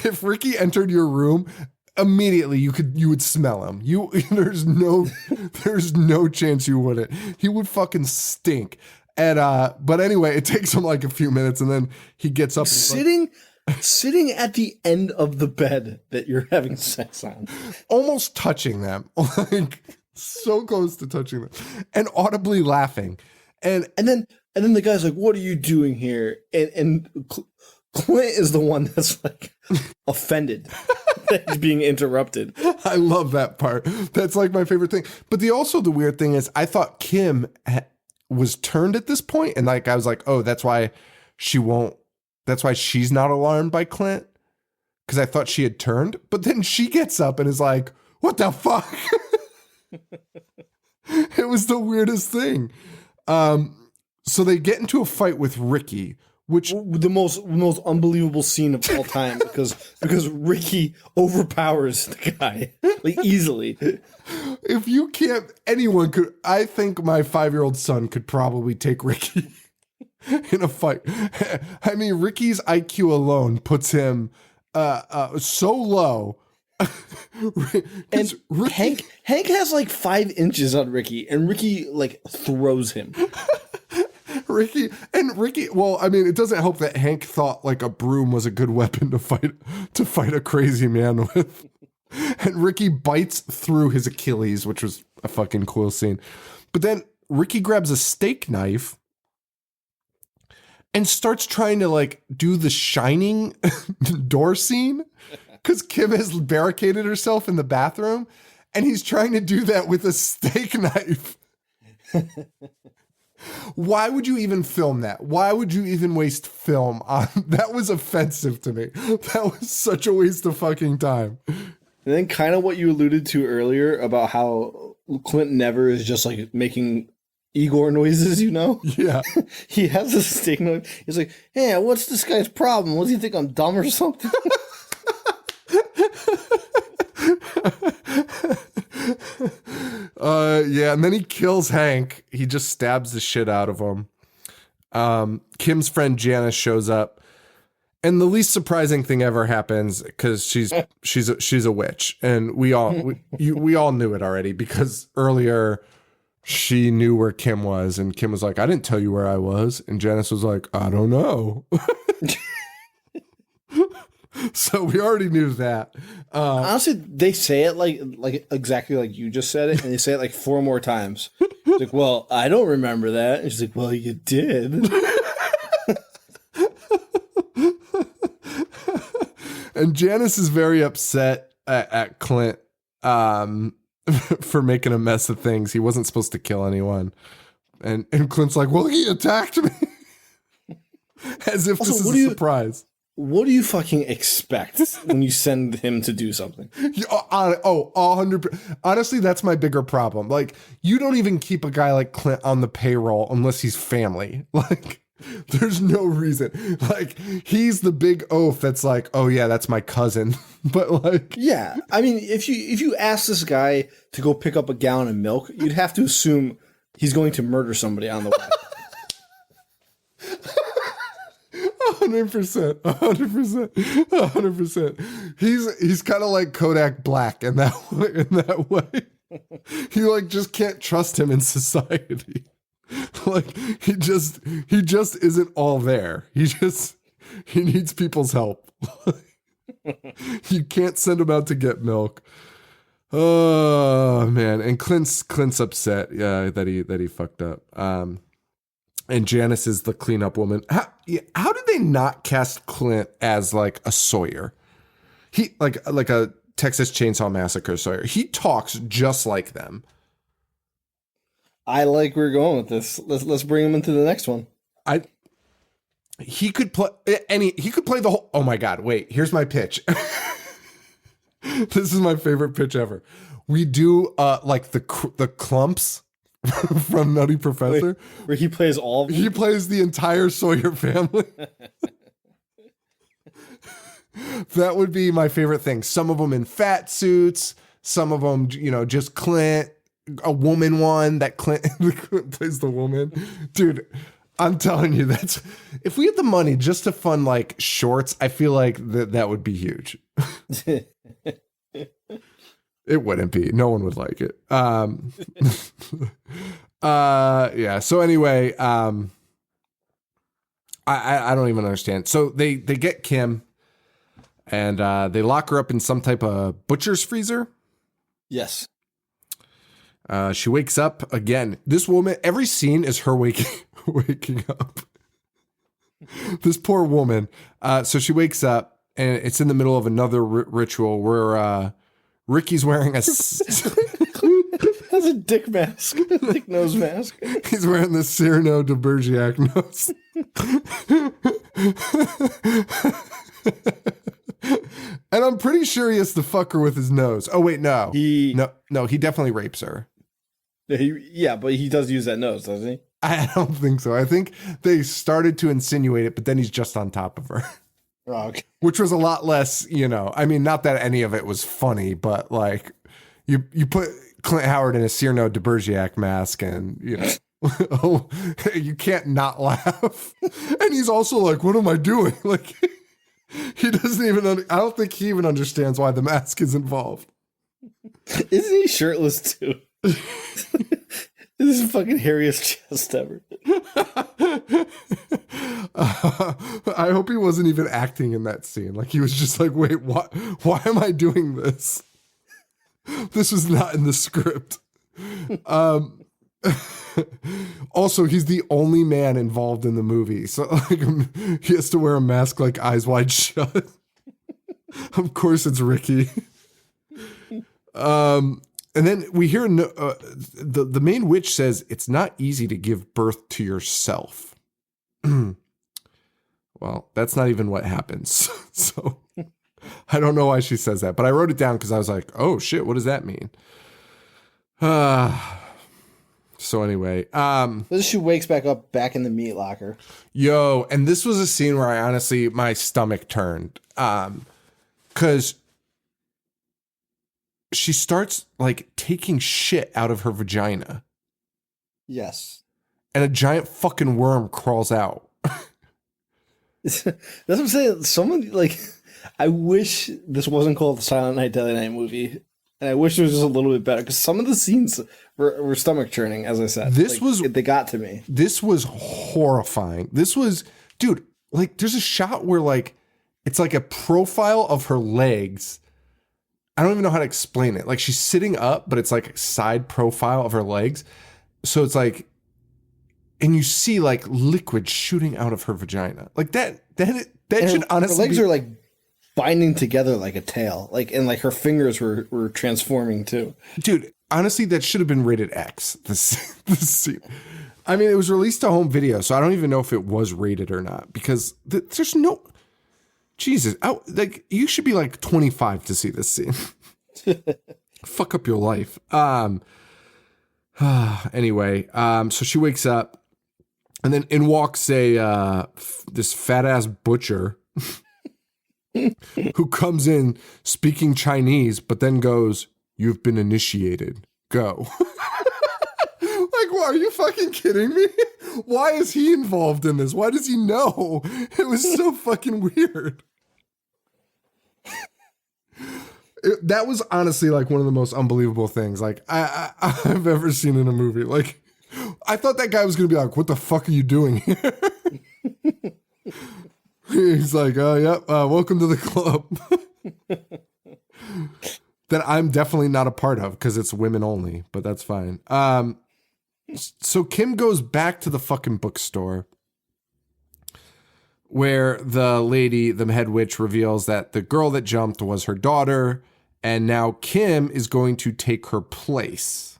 If Ricky entered your room, immediately you would smell him. There's no chance you wouldn't. He would fucking stink. And but anyway, it takes him like a few minutes, and then he gets up. Sitting at the end of the bed that you're having sex on, almost touching them, like so close to touching them, and audibly laughing. And then the guy's like, "What are you doing here?" And Clint is the one that's like offended that he's being interrupted. I love that part. That's like my favorite thing. But the weird thing is, I thought Kim was turned at this point, and like I was like, "Oh, that's why she's not alarmed by Clint." Because I thought she had turned, but then she gets up and is like, "What the fuck?" It was the weirdest thing. So they get into a fight with Ricky, which the most unbelievable scene of all time because Ricky overpowers the guy like easily. If you can't, anyone could. I think my 5-year-old son could probably take Ricky in a fight. I mean, Ricky's IQ alone puts him so low. And Ricky, Hank has like 5 inches on Ricky, and Ricky like throws him. Ricky, well, I mean, it doesn't help that Hank thought like a broom was a good weapon to fight a crazy man with. And Ricky bites through his Achilles, which was a fucking cool scene. But then Ricky grabs a steak knife and starts trying to like do the Shining door scene because Kim has barricaded herself in the bathroom and he's trying to do that with a steak knife. Why would you even film that? Why would you even waste film on that? Was offensive to me. That was such a waste of fucking time. And then kind of what you alluded to earlier about how Clint never is just like making Igor noises, you know? Yeah. He has a steak noise. He's like, hey, what's this guy's problem? Does he think I'm dumb or something? Yeah, and then he kills Hank. He just stabs the shit out of him. Kim's friend Janice shows up, and the least surprising thing ever happens because she's a witch, and we all knew it already because earlier she knew where Kim was, and Kim was like, "I didn't tell you where I was," and Janice was like, "I don't know." So we already knew that. Honestly, they say it like exactly like you just said it, and they say it like 4 more times. It's like, well, I don't remember that. And she's like, well, you did. And Janice is very upset at Clint for making a mess of things. He wasn't supposed to kill anyone. And Clint's like, well, he attacked me. As if Also, this is a surprise. What do you fucking expect when you send him to do something? 100%. Honestly, that's my bigger problem. Like, you don't even keep a guy like Clint on the payroll unless he's family. Like, there's no reason. Like, he's the big oaf that's like, oh yeah, that's my cousin. But like, yeah, I mean, if you ask this guy to go pick up a gallon of milk, you'd have to assume he's going to murder somebody on the way. 100%. He's kind of like Kodak Black in that way. You like just can't trust him in society. Like he just isn't all there. He needs people's help. You can't send him out to get milk. Oh man, and Clint's upset that he fucked up. And Janice is the cleanup woman. How did they not cast Clint as like a Sawyer? He like a Texas Chainsaw Massacre Sawyer. He talks just like them. I like where we're going with this. Let's bring him into the next one. He could play the whole. Oh my god! Wait, here's my pitch. This is my favorite pitch ever. We do like the clumps. From Nutty Professor. Where he plays all of them? He plays the entire Sawyer family. That would be my favorite thing. Some of them in fat suits. Some of them, just Clint. A woman one that Clint plays the woman. Dude, I'm telling you, that's... If we had the money just to fund, like, shorts, I feel like that would be huge. It wouldn't be. No one would like it. Yeah. So anyway, I don't even understand. So they get Kim and they lock her up in some type of butcher's freezer. Yes. She wakes up again. This woman, every scene is her waking up. This poor woman. So she wakes up and it's in the middle of another ritual where Ricky's wearing has a dick mask, dick nose mask. He's wearing the Cyrano de Bergerac nose. And I'm pretty sure he has to fuck her with his nose. Oh wait, no, he definitely rapes her. Yeah, but he does use that nose, doesn't he? I don't think so. I think they started to insinuate it, but then he's just on top of her. Oh, okay. Which was a lot less, I mean, not that any of it was funny, but like you put Clint Howard in a Cyrano de Bergerac mask and, oh, you can't not laugh. And he's also like, what am I doing? Like, he doesn't even, I don't think he even understands why the mask is involved. Isn't he shirtless too? This is fucking hairiest chest ever. I hope he wasn't even acting in that scene. Like he was just like, wait, what? Why am I doing this? This was not in the script. Also, he's the only man involved in the movie. So like, he has to wear a mask like Eyes Wide Shut. Of course it's Ricky. And then we hear the main witch says it's not easy to give birth to yourself. Well, that's not even what happens. So I don't know why she says that, but I wrote it down because I was like, oh shit, what does that mean? So anyway, She wakes back in the meat locker. yo, and this was a scene where I honestly, my stomach turned. Because she starts like taking shit out of her vagina. Yes. And a giant fucking worm crawls out. That's what I'm saying. Someone like, I wish this wasn't called the Silent Night, Deadly Night movie. And I wish it was just a little bit better because some of the scenes were stomach churning, as I said. They got to me. This was horrifying. This was, dude, like there's a shot where like, it's like a profile of her legs. I don't even know how to explain it. Like she's sitting up, but it's like a side profile of her legs. So it's like, and you see like liquid shooting out of her vagina. Like that should honestly her legs are like binding together like a tail. Like, and like her fingers were transforming too. Dude, honestly, that should have been rated X. This scene. I mean, it was released to home video, so I don't even know if it was rated or not because there's no, Jesus, like you should be like 25 to see this scene. Fuck up your life. Anyway, so she wakes up and then in walks this fat ass butcher who comes in speaking Chinese, but then goes, "You've been initiated. Go." Like, what, are you fucking kidding me? Why is he involved in this? Why does he know? It was so fucking weird. That was honestly like one of the most unbelievable things like I've ever seen in a movie. Like, I thought that guy was gonna be like, "What the fuck are you doing here?" He's like, "Oh, yep, welcome to the club." That I'm definitely not a part of because it's women only, but that's fine. So Kim goes back to the fucking bookstore where the lady, the head witch, reveals that the girl that jumped was her daughter, and now Kim is going to take her place.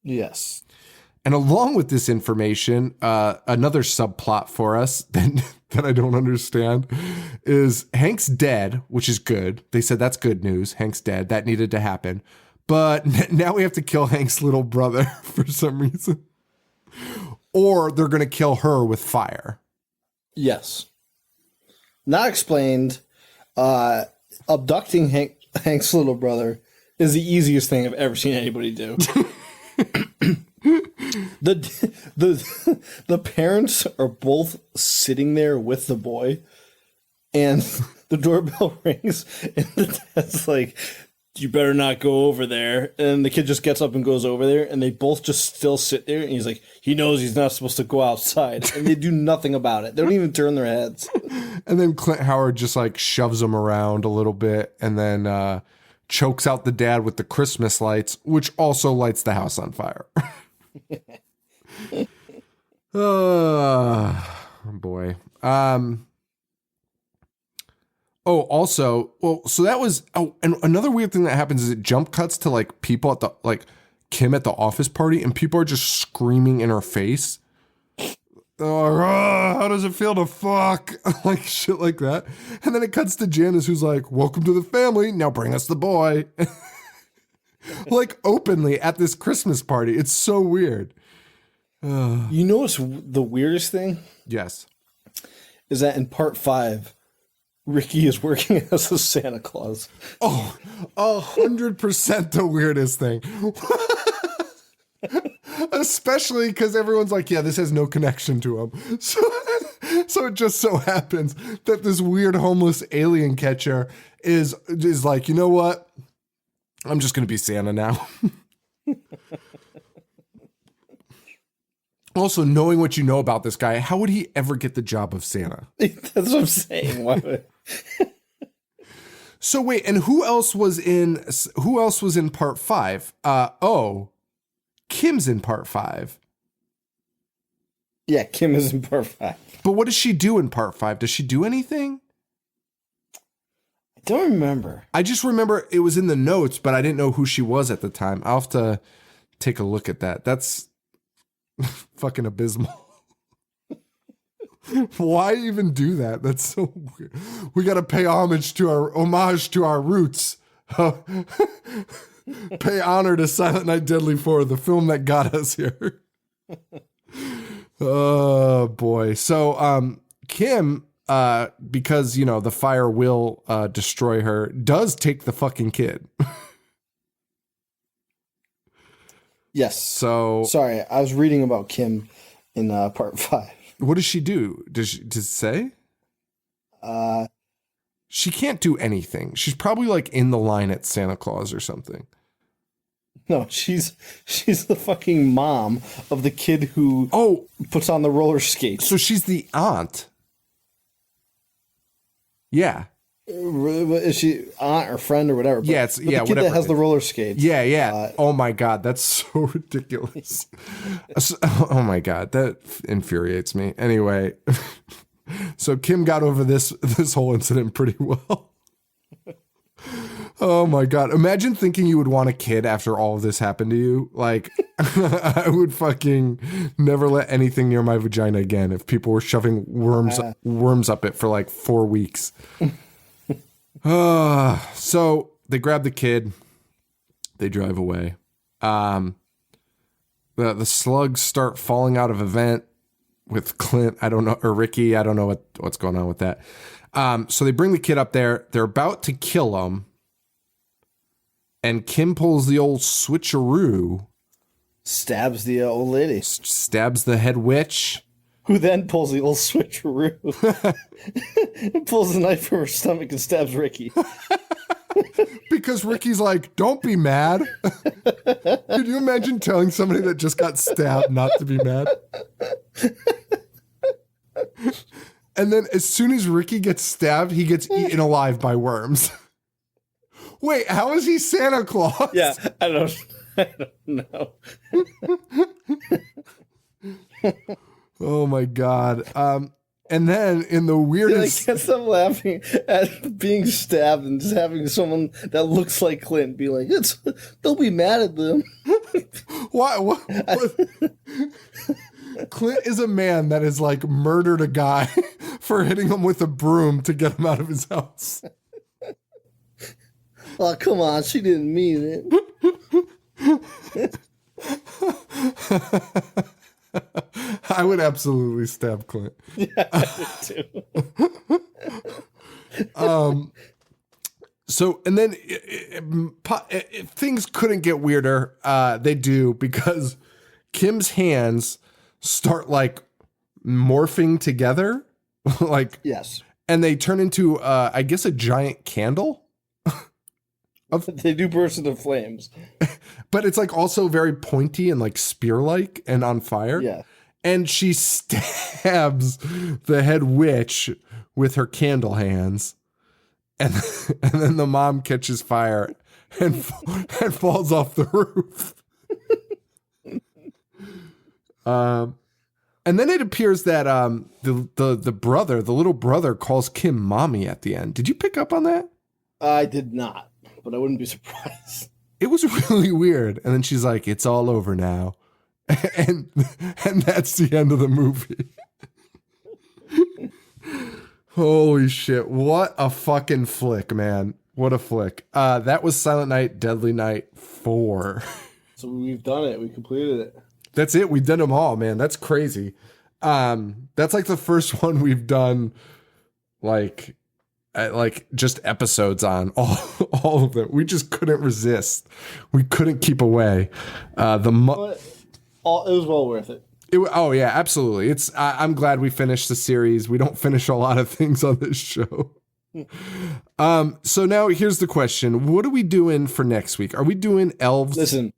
Yes. And along with this information, another subplot for us that I don't understand is Hank's dead, which is good. They said that's good news. Hank's dead. That needed to happen. But now we have to kill Hank's little brother for some reason. Or they're going to kill her with fire. Yes. Not explained. Abducting Hank's little brother is the easiest thing I've ever seen anybody do. The parents are both sitting there with the boy, and the doorbell rings, and the dad's like, "You better not go over there." And the kid just gets up and goes over there, and they both just still sit there, and he's like, he knows he's not supposed to go outside, and they do nothing about it. They don't even turn their heads. And then Clint Howard just like shoves him around a little bit, and then chokes out the dad with the Christmas lights, which also lights the house on fire. Oh boy. Oh, also, well, so that was, and another weird thing that happens is it jump cuts to like people at the, like Kim at the office party, and people are just screaming in her face. They're like, "Oh, how does it feel to fuck?" Like shit like that. And then it cuts to Janice, who's like, "Welcome to the family. Now bring us the boy." Like openly at this Christmas party. It's so weird. You know what's the weirdest thing? Yes. Is that in part 5, Ricky is working as a Santa Claus. Oh, 100% the weirdest thing. Especially because everyone's like, yeah, this has no connection to him. So it just so happens that this weird homeless alien catcher is like, you know what? I'm just going to be Santa now. Also, knowing what you know about this guy, how would he ever get the job of Santa? That's what I'm saying. Why would... So wait, and who else was in part 5? Kim's in part 5. Yeah, Kim is in part 5. But what does she do in part 5? Does she do anything? I don't remember. I just remember it was in the notes, but I didn't know who she was at the time. I'll have to take a look at that. That's fucking abysmal. Why even do that? That's so weird. We got to pay homage to our roots. Pay honor to Silent Night Deadly 4, the film that got us here. Oh boy. So Kim, because the fire will destroy her, does take the fucking kid. Yes. So sorry, I was reading about Kim in part 5. What does she do? Does it say? She can't do anything. She's probably like in the line at Santa Claus or something. No, she's the fucking mom of the kid who puts on the roller skates. So she's the aunt. Yeah. Is she aunt or friend or whatever? Yeah, it's the kid whatever that has the roller skates. Yeah. Oh my God, that's so ridiculous. Oh my God, that infuriates me. Anyway, so Kim got over this whole incident pretty well. Oh my God. Imagine thinking you would want a kid after all of this happened to you. Like, I would fucking never let anything near my vagina again if people were shoving worms up it for like 4 weeks. So they grab the kid. They drive away. The slugs start falling out of a vent with Clint. I don't know, or Ricky. I don't know what's going on with that. So they bring the kid up there. They're about to kill him. And Kim pulls the old switcheroo. Stabs the old lady. Stabs the head witch. Who then pulls the old switcheroo. Pulls the knife from her stomach and stabs Ricky. Because Ricky's like, don't be mad. Could you imagine telling somebody that just got stabbed not to be mad? And then as soon as Ricky gets stabbed, he gets eaten alive by worms. Wait, how is he Santa Claus? Yeah, I don't know. Oh my God. And then in the weirdest... I can't stop laughing at being stabbed and just having someone that looks like Clint be like, don't be mad at them. What? Clint is a man that has like murdered a guy for hitting him with a broom to get him out of his house. Oh, come on. She didn't mean it. I would absolutely stab Clint. Yeah, I would too. So, and then things couldn't get weirder. They do, because Kim's hands start like morphing together. Like, yes. And they turn into, I guess, a giant candle. They do burst into flames. But it's like also very pointy and like spear-like and on fire. Yeah. And she stabs the head witch with her candle hands. And then the mom catches fire and falls off the roof. And then it appears that the little brother calls Kim mommy at the end. Did you pick up on that? I did not, but I wouldn't be surprised. It was really weird. And then she's like, it's all over now. And that's the end of the movie. Holy shit. What a fucking flick, man. What a flick. That was Silent Night, Deadly Night 4. So we've done it. We completed it. That's it. We did them all, man. That's crazy. That's like the first one we've done, like just episodes on all of them. We just couldn't resist. We couldn't keep away. It was well worth it. Oh yeah, absolutely. I'm glad we finished the series. We don't finish a lot of things on this show. So now here's the question: what are we doing for next week? Are we doing elves? Listen.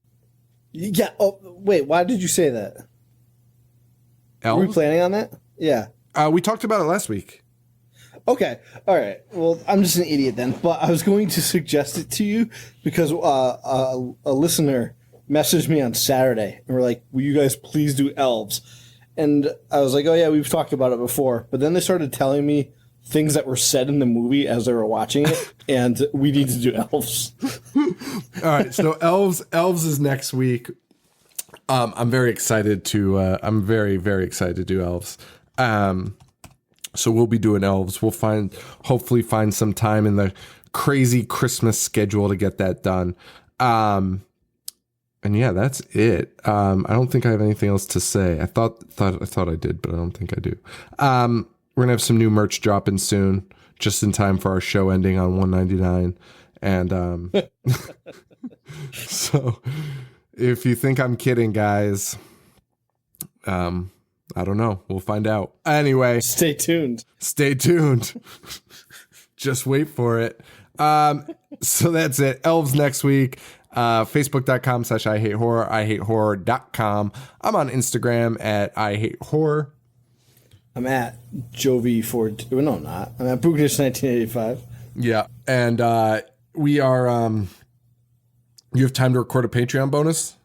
Yeah. Oh, wait. Why did you say that? Elves? Were we planning on that? Yeah. We talked about it last week. Okay. All right. Well, I'm just an idiot then. But I was going to suggest it to you because a listener messaged me on Saturday and were like, will you guys please do elves? And I was like, oh yeah, we've talked about it before. But then they started telling me things that were said in the movie as they were watching it, and we need to do Elves. All right, so Elves is next week. I'm very excited to. I'm very, very excited to do Elves. So we'll be doing Elves. We'll hopefully find some time in the crazy Christmas schedule to get that done. And yeah, that's it. I don't think I have anything else to say. I thought I did, but I don't think I do. We're gonna have some new merch dropping soon, just in time for our show ending on 199. And so if you think I'm kidding, guys, I don't know. We'll find out. Anyway, Stay tuned. Just wait for it. So that's it. Elves next week. Facebook.com/IHateHorror, IHateHorror.com. I'm on Instagram at IHateHorror. I'm at Jovi4. No, I'm not. I'm at Boognish1985. Yeah. And we are. You have time to record a Patreon bonus?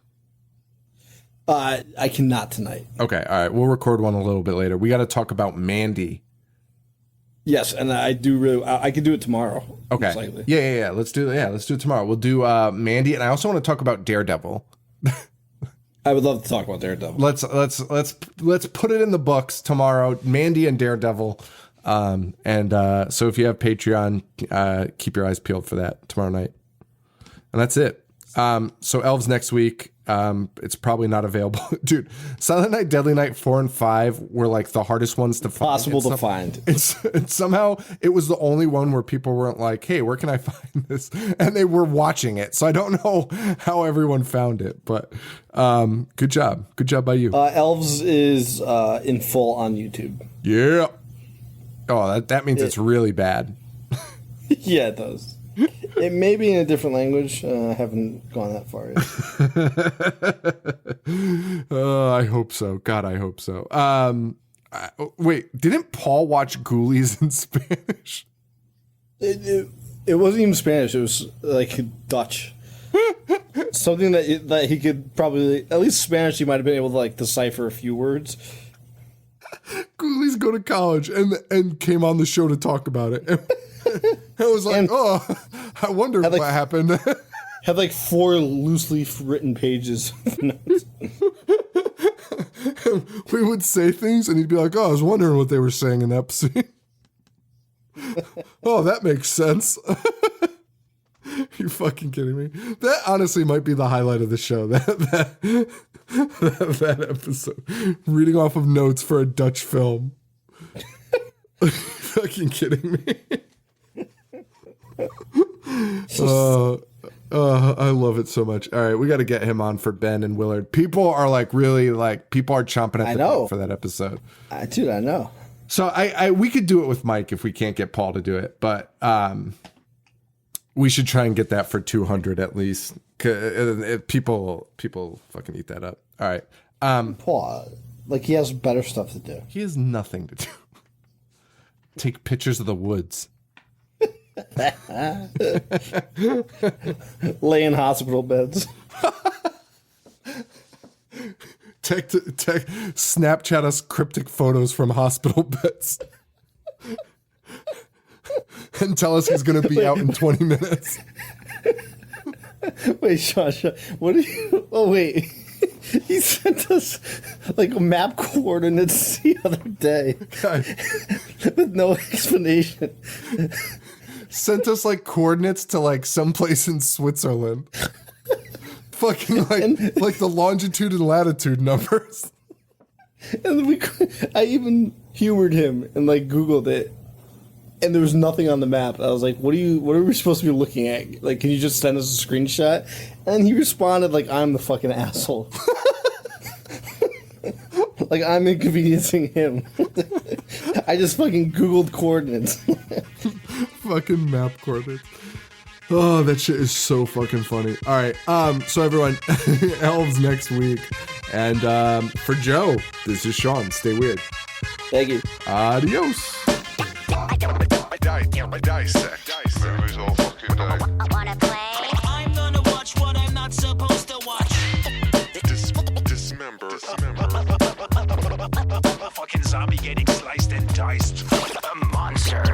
I cannot tonight. Okay. All right. We'll record one a little bit later. We got to talk about Mandy. Yes, and I do really. I could do it tomorrow. Okay. Yeah. Let's do it tomorrow. We'll do Mandy, and I also want to talk about Daredevil. I would love to talk about Daredevil. Let's put it in the books tomorrow. Mandy and Daredevil. So if you have Patreon, keep your eyes peeled for that tomorrow night. And that's it. So Elves next week. It's probably not available. Dude, Silent Night, Deadly Night 4 and 5 were like the hardest ones to find. Possible to find. And somehow it was the only one where people weren't like, hey, where can I find this? And they were watching it. So I don't know how everyone found it, but good job. Good job by you. Elves is in full on YouTube. Yeah. Oh, that means it's really bad. Yeah, it does. It may be in a different language. I haven't gone that far yet. I hope so. God, I hope so. Wait, didn't Paul watch Ghoulies in Spanish? It wasn't even Spanish. It was like Dutch. Something that he could probably, at least Spanish, he might have been able to like decipher a few words. Ghoulies go to college and came on the show to talk about it. I was like, I wonder what happened. Had like 4 loosely written pages of notes. We would say things and he'd be like, I was wondering what they were saying in that scene. Oh, that makes sense. You fucking kidding me? That honestly might be the highlight of the show. That episode. Reading off of notes for a Dutch film. Fucking kidding me? I love it so much. All right, we got to get him on for Ben and Willard. People are people are chomping at the bit for that episode. Dude, I know. So we could do it with Mike if we can't get Paul to do it, but we should try and get that for 200 at least. People fucking eat that up. All right. Paul, like he has better stuff to do. He has nothing to do. Take pictures of the woods. Lay in hospital beds. Snapchat us cryptic photos from hospital beds. And tell us he's going to be out in 20 minutes. Wait, Sean, what are you... Oh, wait. He sent us, like, map coordinates the other day. With no explanation. Sent us, like, coordinates to, like, someplace in Switzerland. Fucking, like the longitude and latitude numbers. And I even humored him and, like, Googled it. And there was nothing on the map. I was like, what are we supposed to be looking at? Like, can you just send us a screenshot? And he responded like, I'm the fucking asshole. Like, I'm inconveniencing him. I just fucking Googled coordinates. Fucking map coordinates. Oh, that shit is so fucking funny. All right. So everyone, Elves next week. And for Joe, this is Sean. Stay weird. Thank you. Adios. Dissect movies all fucking day. Wanna play? I'm gonna watch what I'm not supposed to watch. Dismember. Fucking zombie getting sliced and diced. A monster.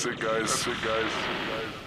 That's it, guys.